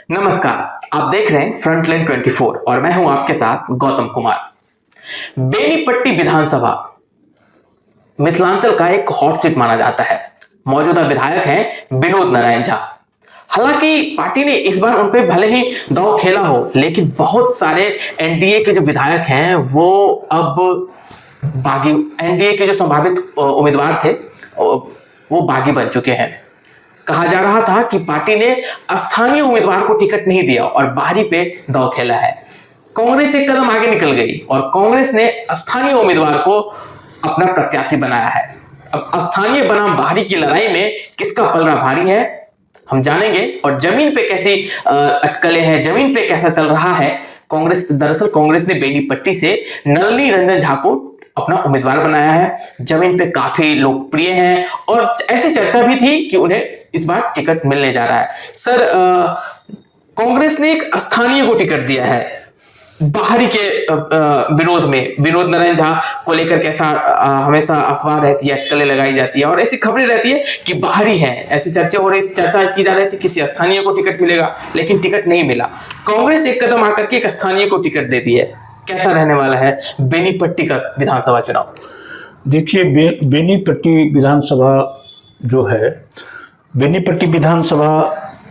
नमस्कार, आप देख रहे हैं फ्रंटलाइन 24 और मैं हूं आपके साथ गौतम कुमार। बेनीपट्टी विधानसभा मिथिलांचल का एक हॉट सीट माना जाता है। मौजूदा विधायक हैं विनोद नारायण झा। हालांकि पार्टी ने इस बार उन पे भले ही दांव खेला हो, लेकिन बहुत सारे एनडीए के जो विधायक हैं वो अब बागी, एनडीए के जो संभावित उम्मीदवार थे वो बागी बन चुके हैं। कहा जा रहा था कि पार्टी ने स्थानीय उम्मीदवार को टिकट नहीं दिया और बाहरी पे दांव खेला है। कांग्रेस एक कदम आगे निकल गई और कांग्रेस ने स्थानीय उम्मीदवार को अपना प्रत्याशी बनाया है। अब स्थानीय बनाम बाहरी की लड़ाई में किसका पलड़ा भारी है हम जानेंगे, और जमीन पे कैसी अटकलें हैं, जमीन पे कैसा चल रहा है। दरअसल कांग्रेस ने बेनीपट्टी से नलिनी रंजन झा को अपना उम्मीदवार बनाया है। जमीन पे काफी लोकप्रिय हैं और ऐसी चर्चा भी थी कि उन्हें इस बार टिकट मिलने जा रहा है। सर, कांग्रेस ने एक स्थानीय को टिकट दिया है बाहरी के विरोध में। विनोद नारायण झा को लेकर कैसा हमेशा अफवाह रहती है, अटकलें लगाई जाती है और ऐसी खबरें रहती है कि बाहरी है, ऐसी चर्चा की जा रही थी किसी स्थानीय को टिकट मिलेगा, लेकिन टिकट नहीं मिला। कांग्रेस एक कदम आकर के एक स्थानीय को टिकट देती है। कैसा रहने वाला है बेनीपट्टी का विधानसभा चुनाव? देखिए, बेनीपट्टी विधानसभा जो है, बेनीपट्टी विधानसभा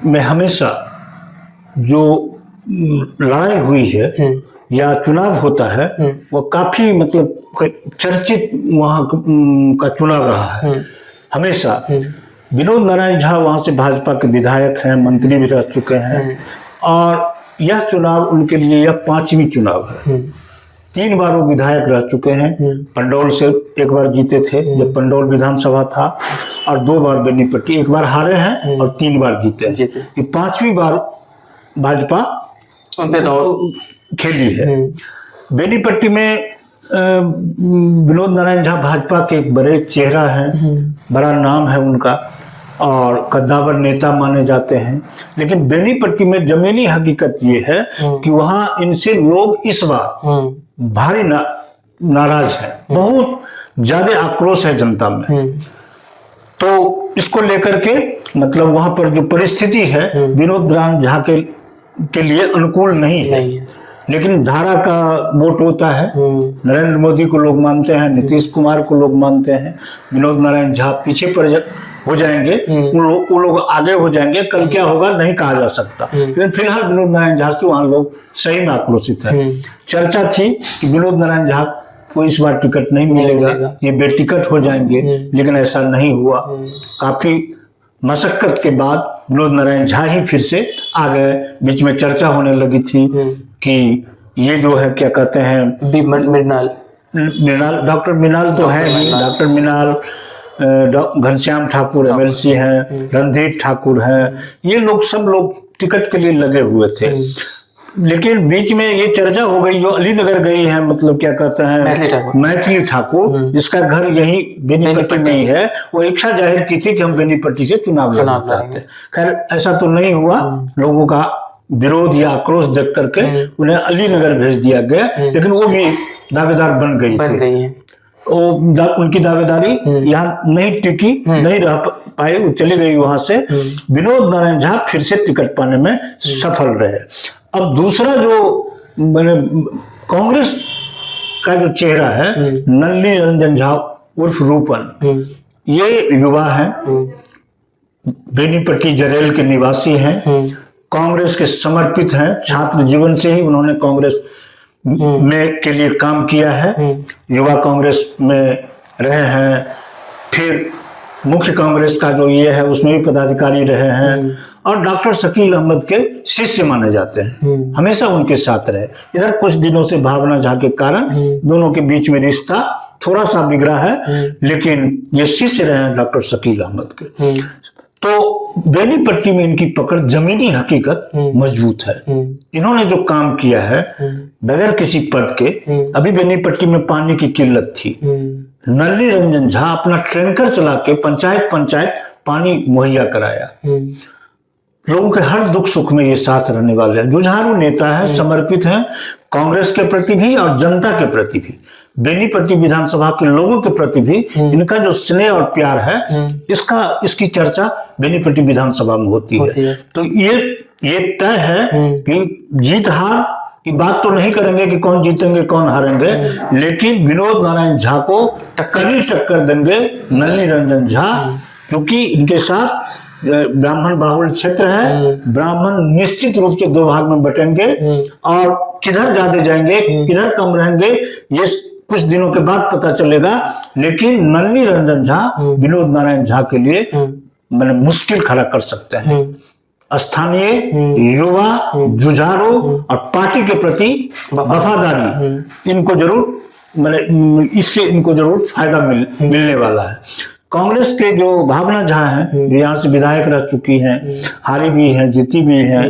में हमेशा जो लड़ाई हुई है या चुनाव होता है वो काफी मतलब चर्चित वहाँ का चुनाव रहा है हमेशा। विनोद नारायण झा वहाँ से भाजपा के विधायक हैं, मंत्री भी रह चुके हैं और यह चुनाव उनके लिए यह 5वीं चुनाव है। 3 बार वो विधायक रह चुके हैं। पंडौल से एक बार जीते थे जब पंडौल विधानसभा था, और 2 बार बेनीपट्टी, एक बार हारे हैं और 3 बार जीते हैं। ये 5वीं बार भाजपा खेली है। बेनीपट्टी में विनोद नारायण झा भाजपा के एक बड़े चेहरा हैं, बड़ा नाम है उनका और कद्दावर नेता माने जाते हैं। लेकिन बेनीपट्टी में जमीनी हकीकत ये है कि वहाँ इनसे लोग इस बार भारी नाराज है, बहुत ज्यादा आक्रोश है जनता में। तो इसको लेकर के मतलब वहां पर जो परिस्थिति है विनोद नारायण झा के लिए अनुकूल नहीं है। लेकिन धारा का वोट होता है, नरेंद्र मोदी को लोग मानते हैं, नीतीश कुमार को लोग मानते हैं। विनोद नारायण झा पीछे पर हो जाएंगे, वो लोग आगे हो जाएंगे, कल क्या होगा नहीं कहा जा सकता। लेकिन फिलहाल विनोद नारायण झा से वहां लोग सही में आक्रोशित है। चर्चा थी कि विनोद नारायण झा को इस बार टिकट नहीं मिलेगा, ये बेटिकट हो जाएंगे, लेकिन ऐसा नहीं हुआ। काफी मशक्कत के बाद विनोद नारायण झा ही फिर से आ गए। बीच में चर्चा होने लगी थी कि ये जो है क्या कहते हैं मृणाल, डॉक्टर मृणाल तो है ही, डॉक्टर मृणाल, घनश्याम ठाकुर एमएलसी हैं, रणधीर ठाकुर हैं, ये लोग सब लोग टिकट के लिए लगे हुए थे। लेकिन बीच में ये चर्चा हो गई, जो अलीनगर गई है, मतलब क्या कहते हैं मैथिली ठाकुर, जिसका घर यही बेनीपट्टी में ही है, वो इच्छा जाहिर की थी कि हम बेनीपट्टी से चुनाव लड़ना चाहते हैं। खैर ऐसा तो नहीं हुआ, लोगों का विरोध या आक्रोश देख करके उन्हें अलीनगर भेज दिया गया, लेकिन वो भी दावेदार बन गई है। उनकी दावेदारी यहाँ नहीं टिकी, नहीं रह पाई, वो चली गई वहां से। विनोद नारायण झा फिर से टिकट पाने में सफल रहे। अब दूसरा जो मैंने कांग्रेस का जो चेहरा है नलिनी रंजन झा उर्फ रूपन, ये युवा हैं, बेनीपट्टी जरेल के निवासी हैं, कांग्रेस के समर्पित हैं। छात्र जीवन से ही उन्होंने कांग्रेस में के लिए काम किया है, युवा कांग्रेस में रहे हैं, फिर मुख्य कांग्रेस का जो ये है उसमें भी पदाधिकारी रहे हैं, और डॉक्टर शकील अहमद के शिष्य माने जाते हैं, हमेशा उनके साथ रहे। इधर कुछ दिनों से भावना झा के कारण दोनों के बीच में रिश्ता थोड़ा सा बिगड़ा है, लेकिन ये शिष्य रहे हैं डॉक्टर शकील अहमद के। तो बेनीपट्टी में इनकी पकड़ जमीनी हकीकत मजबूत है। इन्होंने जो काम किया है बगैर किसी पद के, अभी बेनीपट्टी में पानी की किल्लत थी, नलिनी रंजन झा अपना टैंकर चला के पंचायत पानी मुहैया कराया। लोगों के हर दुख सुख में ये साथ रहने वाले हैं। जुझारू नेता है, समर्पित हैं कांग्रेस के प्रति भी और जनता के प्रति भी, बेनीपट्टी विधानसभा के लोगों के प्रति भी इनका जो स्नेह और प्यार है, इसकी चर्चा बेनीपट्टी विधानसभा में होती है। तो ये ये तय है कि जीत हार की बात तो नहीं करेंगे कि कौन जीतेंगे कौन हारेंगे, लेकिन विनोद नारायण झा को कड़ी टक्कर देंगे नलिनी रंजन झा, क्योंकि इनके साथ ब्राह्मण बाहुल क्षेत्र है। ब्राह्मण निश्चित रूप से दो भाग में बटेंगे और किधर ज्यादा जाएंगे किधर कम रहेंगे ये कुछ दिनों के बाद पता चलेगा। लेकिन नलिनी रंजन झा विनोद नारायण झा के लिए मैंने मुश्किल खड़ा कर सकते हैं। स्थानीय युवा जुझारू और पार्टी के प्रति वफादारी, इनको जरूर मैंने इससे इनको जरूर फायदा मिलने वाला है। कांग्रेस के जो भावना झा हैं, जो यहाँ से विधायक रह चुकी हैं, हारी भी हैं जीती भी हैं,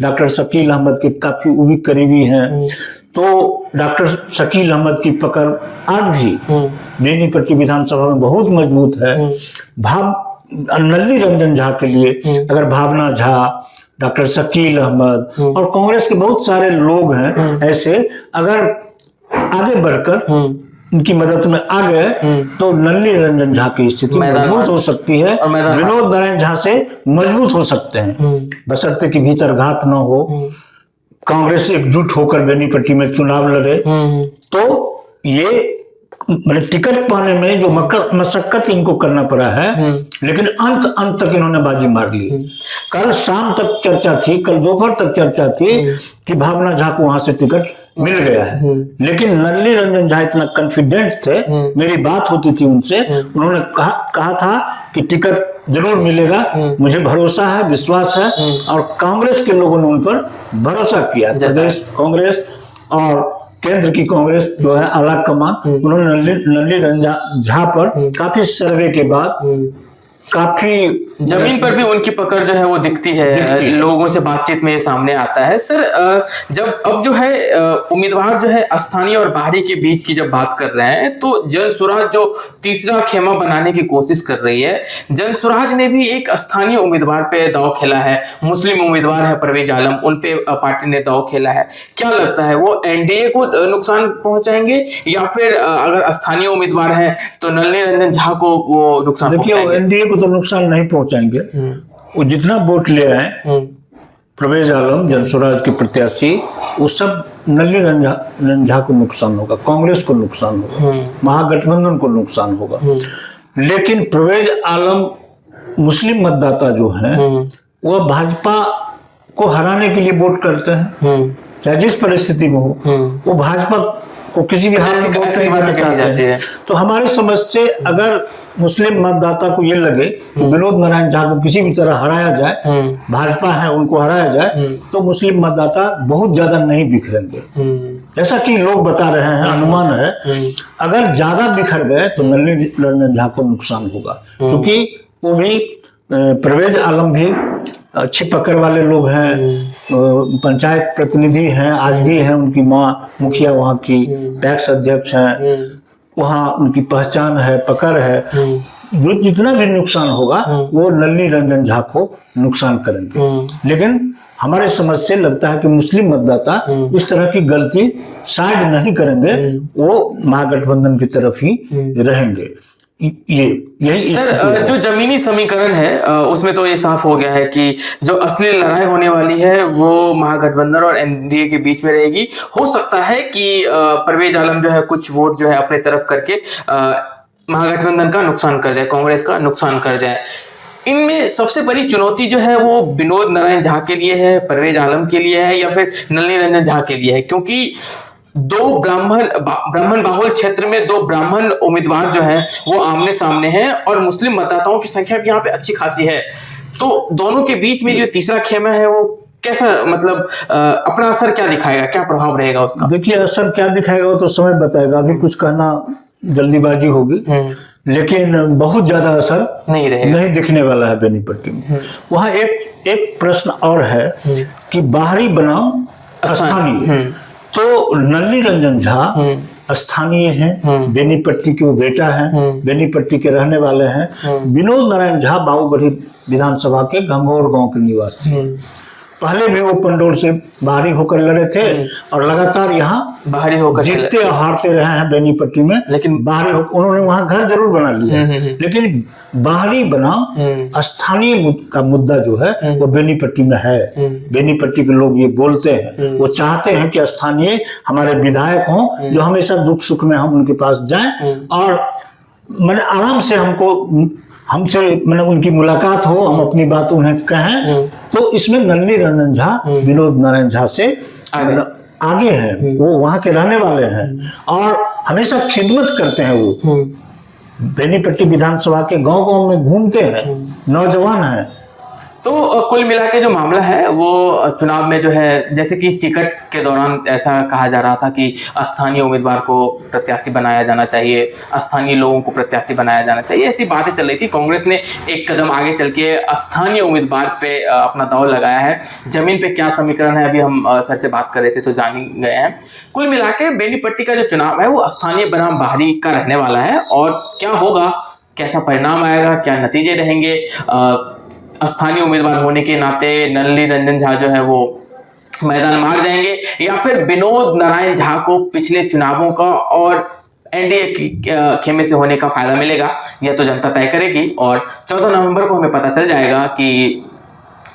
डॉक्टर शकील अहमद के काफी वो भी करीबी हैं, तो डॉक्टर शकील अहमद की पकड़ आज भी बेनीपट्टी विधानसभा में बहुत मजबूत है। नलिनी रंजन झा के लिए अगर भावना झा, डॉक्टर शकील अहमद और कांग्रेस के बहुत सारे लोग हैं ऐसे, अगर आगे बढ़कर उनकी मदद में आ गए तो नलिनी रंजन झा की स्थिति मजबूत हो सकती है, विनोद नारायण झा से मजबूत हो सकते हैं, बशर्ते कि भीतर घात न हो, कांग्रेस एकजुट होकर बेनीपट्टी में चुनाव लड़े। तो ये मतलब टिकट पाने में जो मशक्कत इनको करना पड़ा है, लेकिन अंत तक इन्होंने बाजी मार ली। कल शाम तक चर्चा थी, कल दोपहर तक चर्चा थी कि भावना झा को वहां से टिकट मिल गया है, लेकिन नलिनी रंजन झा इतना कॉन्फिडेंट थे, मेरी बात होती थी उनसे, उन्होंने कहा था कि टिकट जरूर मिलेगा, मुझे भरोसा है, विश्वास है। और कांग्रेस के लोगों ने उन पर भरोसा किया। प्रदेश कांग्रेस और केंद्र की कांग्रेस जो है आला कमान, उन्होंने नलिनी रंजन झा पर काफी सर्वे के बाद काफी जमीन पर भी उनकी पकड़ जो है वो दिखती है, लोगों से बातचीत में ये सामने आता है। सर जब अब जो है उम्मीदवार जो है स्थानीय और बाहरी के बीच की जब बात कर रहे हैं, तो जन स्वराज जो तीसरा खेमा बनाने की कोशिश कर रही है, जन स्वराज ने भी एक स्थानीय उम्मीदवार पे दांव खेला है, मुस्लिम उम्मीदवार है परवेज आलम, उन पे पार्टी ने दांव खेला है। क्या लगता है वो एनडीए को नुकसान पहुंचाएंगे या फिर अगर स्थानीय उम्मीदवार है तो नलिनी रंजन झा को वो नुकसान पहुंचाएंगे? एनडीए को तो नुकसान नहीं पहुंचाएंगे, वो जितना वोट ले आए परवेज आलम जन स्वराज के प्रत्याशी, वो सब नलिनी रंजन झा को नुकसान होगा, कांग्रेस को नुकसान होगा, महागठबंधन को नुकसान होगा। लेकिन परवेज आलम मुस्लिम मतदाता जो हैं वह भाजपा को हराने के लिए वोट करते हैं, चाहे जिस परिस्थिति में हो, वो भाजपा को किसी भी हाल में वोट नहीं देना चाहते हैं। तो हमारी समझ से अगर मुस्लिम मतदाता को ये लगे कि विनोद नारायण झा को किसी भी तरह हराया जाए, भाजपा है उनको हराया जाए, तो मुस्लिम मतदाता बहुत ज्यादा नहीं बिखरेंगे, जैसा कि लोग बता रहे हैं, अनुमान है। अगर ज्यादा बिखर गए तो नलिनी रंजन झा को नुकसान होगा, क्योंकि वो भी परवेज आलम भी अच्छी पकड़ वाले लोग हैं, पंचायत प्रतिनिधि हैं, आज भी हैं, उनकी माँ मुखिया वहाँ की पैक्स अध्यक्ष हैं, वहाँ उनकी पहचान है, पकड़ है। जो जितना भी नुकसान होगा वो नलिनी रंजन झा को नुकसान करेंगे। लेकिन हमारे समझ से लगता है कि मुस्लिम मतदाता इस तरह की गलती शायद नहीं करेंगे, वो महागठबंधन की तरफ ही रहेंगे। यही सर जो जमीनी समीकरण है उसमें तो ये साफ हो गया है कि जो असली लड़ाई होने वाली है वो महागठबंधन और एनडीए के बीच में रहेगी। हो सकता है कि परवेज आलम जो है कुछ वोट जो है अपने तरफ करके महागठबंधन का नुकसान कर जाए, कांग्रेस का नुकसान कर जाए। इनमें सबसे बड़ी चुनौती जो है वो विनोद नारायण झा के लिए है, परवेज आलम के लिए है या फिर नलिनी रंजन झा के लिए है, क्योंकि दो ब्राह्मण बाहुल क्षेत्र में दो ब्राह्मण उम्मीदवार जो हैं वो आमने सामने हैं और मुस्लिम मतदाताओं की संख्या भी यहाँ पे अच्छी खासी है। तो दोनों के बीच में जो तीसरा खेमा है वो कैसा, मतलब अपना असर क्या दिखाएगा, क्या प्रभाव रहेगा उसका? देखिए असर क्या दिखाएगा वो तो समय बताएगा, अभी कुछ कहना जल्दीबाजी होगी, लेकिन बहुत ज्यादा असर नहीं दिखने वाला है बेनीपट्टी में। वहाँ एक प्रश्न और है कि बाहरी बनाम स्थानीय, तो नलिनी रंजन झा स्थानीय हैं, बेनीपट्टी के वो बेटा हैं, बेनीपट्टी के रहने वाले हैं। विनोद नारायण झा बाबूगढ़ी विधानसभा के गंगौर गांव के निवासी, पहले भी वो पंडोर से बाहरी होकर लड़े थे और लगातार यहाँ बाहरी होकर जीतते और हारते रहे हैं बेनीपट्टी में। लेकिन बाहरी उन्होंने वहां घर जरूर बना लिया, लेकिन बाहरी बनाम स्थानीय का मुद्दा जो है वो बेनीपट्टी में है। बेनीपट्टी के लोग ये बोलते हैं, वो चाहते हैं कि स्थानीय हमारे विधायक हों जो हमेशा दुख सुख में हम उनके पास जाएं और मैंने आराम से हमसे मैंने उनकी मुलाकात हो, हम अपनी बात उन्हें कहें। तो इसमें नलिनी रंजन झा विनोद नारायण झा से आगे हैं, वो वहां के रहने वाले हैं और हमेशा खिदमत करते हैं। वो बेनीपट्टी विधानसभा के गांव गांव में घूमते हैं, नौजवान हैं। तो कुल मिला के जो मामला है वो चुनाव में जो है, जैसे कि टिकट के दौरान ऐसा कहा जा रहा था कि स्थानीय उम्मीदवार को प्रत्याशी बनाया जाना चाहिए, स्थानीय लोगों को प्रत्याशी बनाया जाना चाहिए, ऐसी बातें चल रही थी। कांग्रेस ने एक कदम आगे चल के स्थानीय उम्मीदवार पे अपना दांव लगाया है। जमीन पे क्या समीकरण है अभी हम सर से बात कर रहे थे तो जान ही गए हैं। कुल मिला के बेनीपट्टी का जो चुनाव है वो स्थानीय बनाम बाहरी का रहने वाला है और क्या होगा, कैसा परिणाम आएगा, क्या नतीजे रहेंगे, स्थानीय उम्मीदवार होने के नाते नलिनी रंजन झा जो है वो मैदान मार जाएंगे या फिर विनोद नारायण झा को पिछले चुनावों का और एनडीए की खेमे से होने का फायदा मिलेगा, यह तो जनता तय करेगी। और 14 नवंबर को हमें पता चल जाएगा कि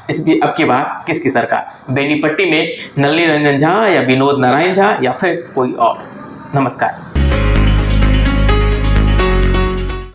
अब की बार किसकी सरकार, बेनीपट्टी में नलिनी रंजन झा या विनोद नारायण झा या फिर कोई और। नमस्कार।